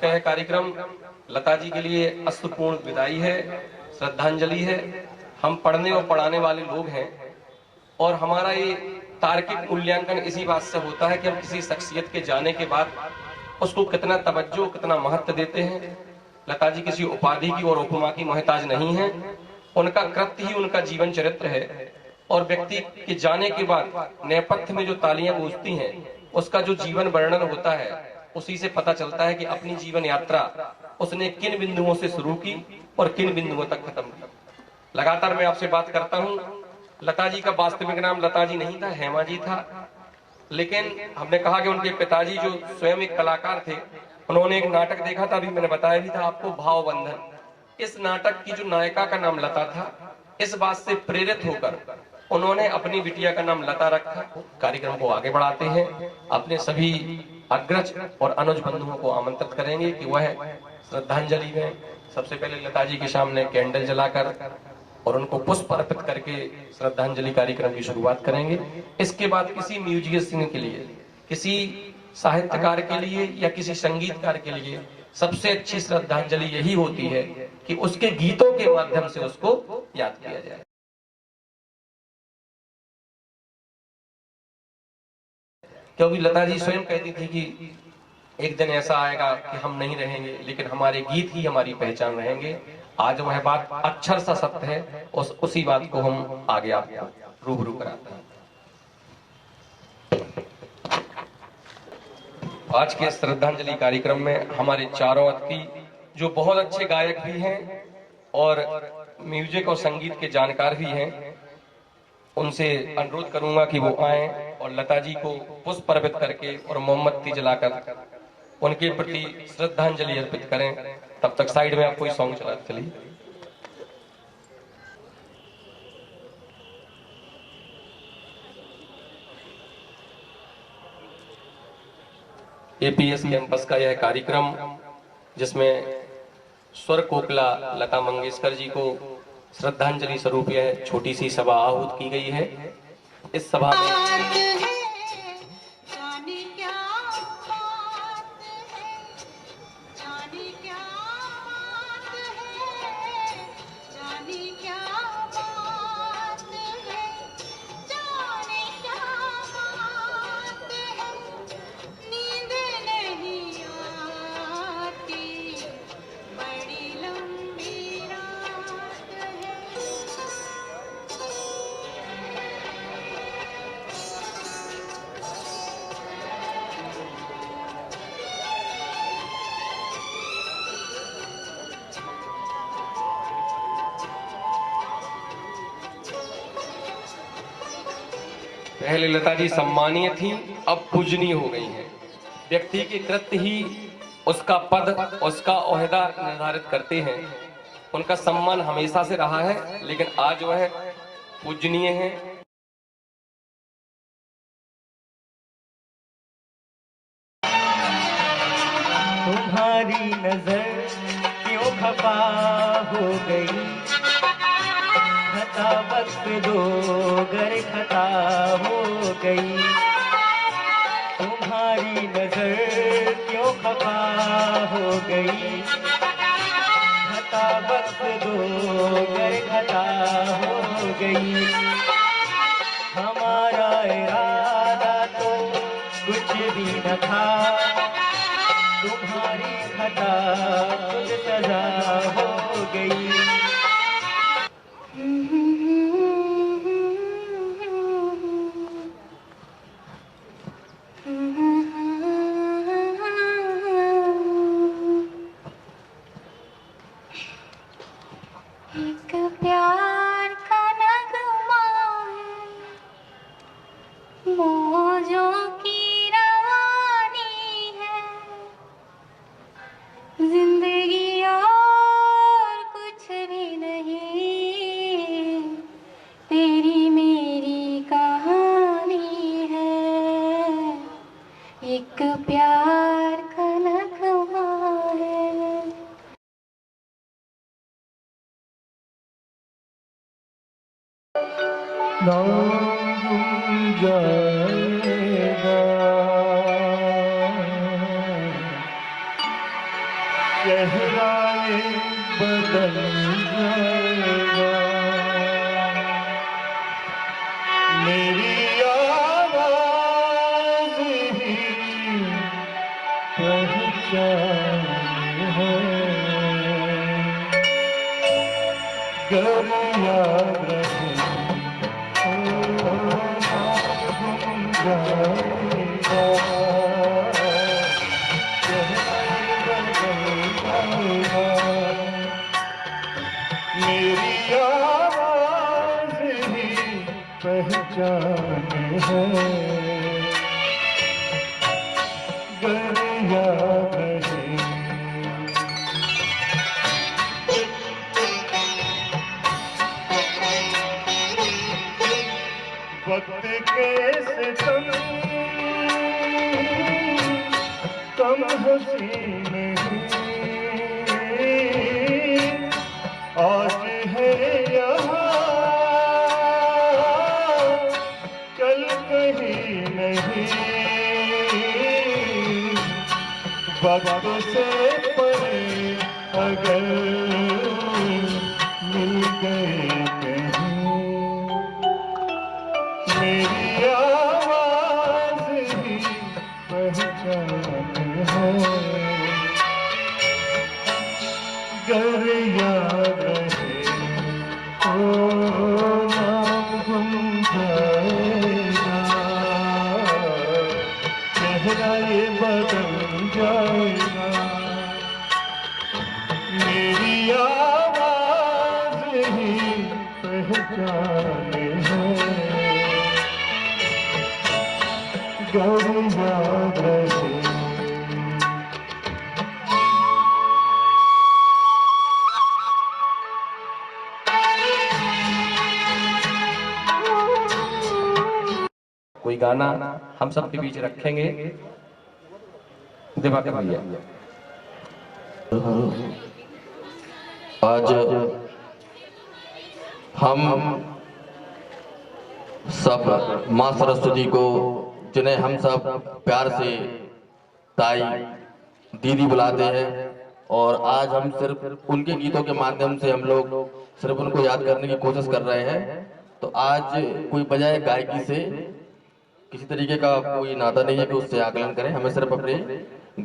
का यह कार्यक्रम लता जी के लिए अश्रुपूर्ण विदाई है, श्रद्धांजलि है। हम पढ़ने और पढ़ाने वाले लोग हैं और हमारा ये तार्किक मूल्यांकन इसी बात से होता है कि हम किसी शख्सियत के जाने के बाद उसको कितना तवज्जो, कितना महत्व देते हैं। लता जी किसी उपाधि की और उपमा की मोहताज नहीं है। उनका कृत्य ही उनका जीवन चरित्र है और व्यक्ति के जाने के बाद नेपथ्य में जो तालियां गूंजती हैं, उसका जो जीवन वर्णन होता है, उसी से पता चलता है कि अपनी जीवन यात्रा उसने किन बिंदुओं से शुरू की और किन बिंदुओं तक खत्म की। लगातार मैं आपसे बात करता हूं, लता जी का वास्तविक नाम लता जी नहीं था, हेमा जी था। लेकिन हमने कहा कि उनके पिताजी जो स्वयं एक कलाकार थे, उन्होंने एक नाटक देखा था, अभी मैंने बताया भी था आपको, भावबंधन। इस नाटक की जो नायिका का नाम लता था, इस बात से प्रेरित होकर उन्होंने अपनी बिटिया का नाम लता रखा। कार्यक्रम को आगे बढ़ाते हैं, अपने सभी अग्रज और अनुज बंधुओं को आमंत्रित करेंगे कि वह श्रद्धांजलि में सबसे पहले लता जी के सामने कैंडल जलाकर और उनको पुष्प अर्पित करके श्रद्धांजलि कार्यक्रम की शुरुआत करेंगे। इसके बाद किसी म्यूजिशियन के लिए, किसी साहित्यकार के लिए या किसी संगीतकार के लिए सबसे अच्छी श्रद्धांजलि यही होती है कि उसके गीतों के माध्यम से उसको याद किया जाए। क्योंकि लता जी स्वयं कहती थी कि एक दिन ऐसा आएगा कि हम नहीं रहेंगे, लेकिन हमारे गीत ही हमारी पहचान रहेंगे। आज वह बात अक्षर सा सत्य है, उसी बात को हम आगे आपको रूबरू कराते हैं। आज के श्रद्धांजलि कार्यक्रम में हमारे चारों अतिथि जो बहुत अच्छे गायक भी हैं और म्यूजिक और संगीत के जानकार भी हैं, उनसे अनुरोध करूंगा कि वो आए और लता जी को पुष्प अर्पित करके और मोमबत्ती जलाकर उनके प्रति श्रद्धांजलि अर्पित करें। तब तक साइड में आप कोई सॉन्ग चला चलिए। एपीएस कैंपस का यह कार्यक्रम, जिसमें स्वर कोकिला लता मंगेशकर जी को श्रद्धांजलि स्वरूप यह छोटी सी सभा आहूत की गई है। इस सभा में पहले लता जी सम्मानीय थी, अब पूजनीय हो गई हैं। व्यक्ति के कृत्य ही उसका पद, उसका ओहदा निर्धारित करते हैं। उनका सम्मान हमेशा से रहा है, लेकिन आज वह पूजनीय है। तुम्हारी नजर क्यों खफा हो गई, खता वक्त दो गर खता हो गई। तुम्हारी नजर क्यों खफा हो गई, खता वक्त दो गर खता हो गई। हमारा इरादा तो कुछ भी न था, तुम्हारी खता खुद सजा हो गई। एक प्यार का नगमा है, मौजों की रवानी है, जिंदगी और कुछ भी नहीं, तेरी मेरी कहानी है। एक प्यार का नगमा है। जाएगा जाएगा। मेरी आवाज़ ही पहचान है, गर याद रहे जाएगा। मेरी आवाज़ ही पहचान है, गर याद रहे। वक्त के सितम कम हसीन आज है यहाँ, कल कहीं नहीं। वक्त से परे अगर मिल गए कहीं, मेरी आवाज़ ही पहचान है, गर याद रहे ओ नाम गुम जाएगा, चेहरा ये बदल जाएगा। मेरी आवाज़ ही पहचान है, गर याद रहे। कोई गाना हम सबके बीच रखेंगे। दिवाकर भैया आज हम सब माँ सरस्वती को, जिन्हें हम सब प्यार से ताई दीदी बुलाते हैं, और आज हम सिर्फ उनके गीतों के माध्यम से हम लोग सिर्फ उनको याद करने की कोशिश कर रहे हैं। तो आज कोई बजाय गायकी से किसी तरीके का कोई नाता नहीं है कि उससे आकलन करें। हमें सिर्फ अपने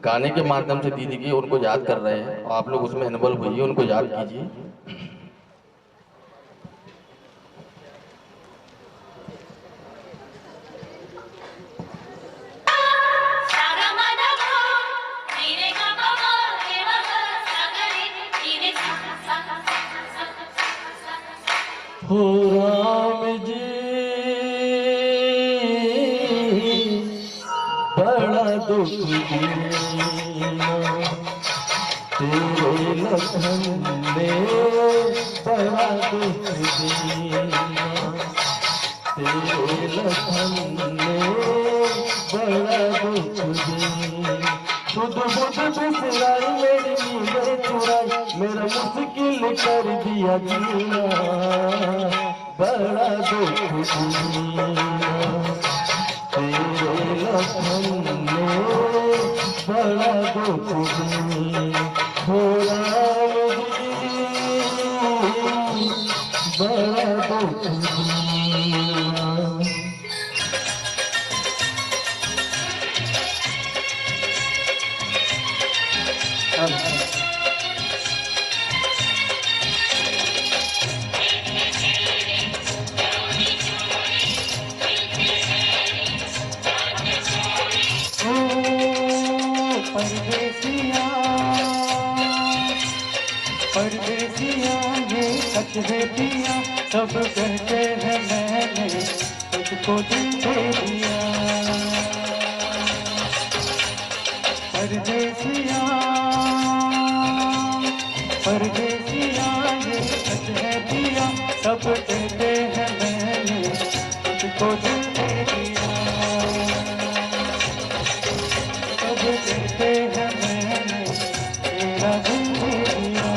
गाने के माध्यम से दीदी की उनको याद कर रहे हैं, और आप लोग उसमें इन्वॉल्व होइए, उनको याद कीजिए। हो राम जी बड़ा दुख दीना, तेरे लखन ने बड़ा दुख दीना, तेरे लखन ने बड़ा दुख दीना। खुद बुध बिसराई मेरी नींदें चुराई, मेरा मुश्किल कर दिया जीना, बड़ा दुख दीना, तेरे लखन ने बड़ा दुख दीना। हो राम जी बड़ा दुख दीना। परदेसिया परदेसिया ये सच है पिया, सब कहते हैं मैंने तुझको दिल दे दिया। परदेसिया परदेसिया ये सच है पिया, सब कहते हैं मैंने तुझको दिल दे दिया। सब कहते हैं मैंने तेरा दिल दे दिया।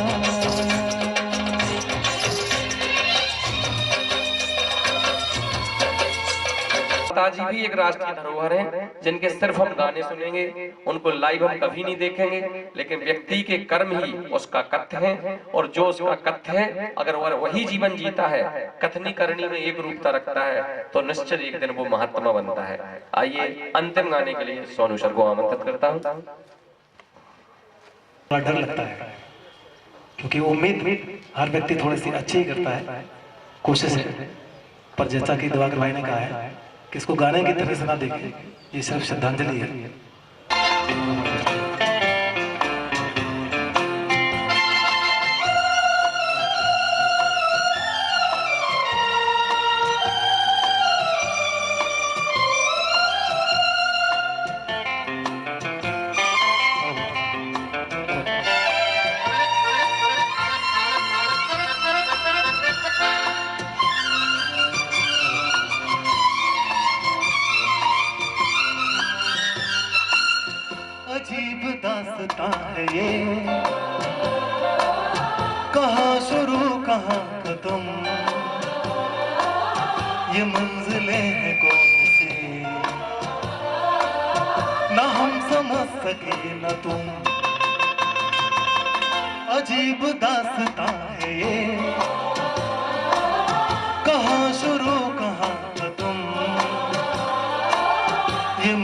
लता जी भी एक राष्ट्रीय धरोहर हैं, जिनके सिर्फ हम गाने सुनेंगे, उनको लाइव हम कभी नहीं देखेंगे, लेकिन व्यक्ति के कर्म ही उसका कथ्य है, और जो उसका कथ्य है अगर वही जीवन जीता है, कथनी करनी में एक रूपता रखता है, तो निश्चित एक दिन वो महात्मा बनता है। आइए अंतिम गाने के लिए सोनू सर को आमंत्रित करता हूँ। थोड़ा डर लगता है, क्योंकि उम्मीद हर व्यक्ति थोड़ी सी अच्छी ही करता है, कोशिश है, पर जैसा कि दिवाकर भाई ने कहा है कि इसको गाने की तरह से ना देखें, ये सिर्फ श्रद्धांजलि है। अजीब दास्तां है ये, कहाँ शुरू कहाँ खत्म, ये मंजिलें हैं कौन सी, ना हम समझ सके न तुम। अजीब दास्तां है ये, कहाँ शुरू कहाँ खत्म, ये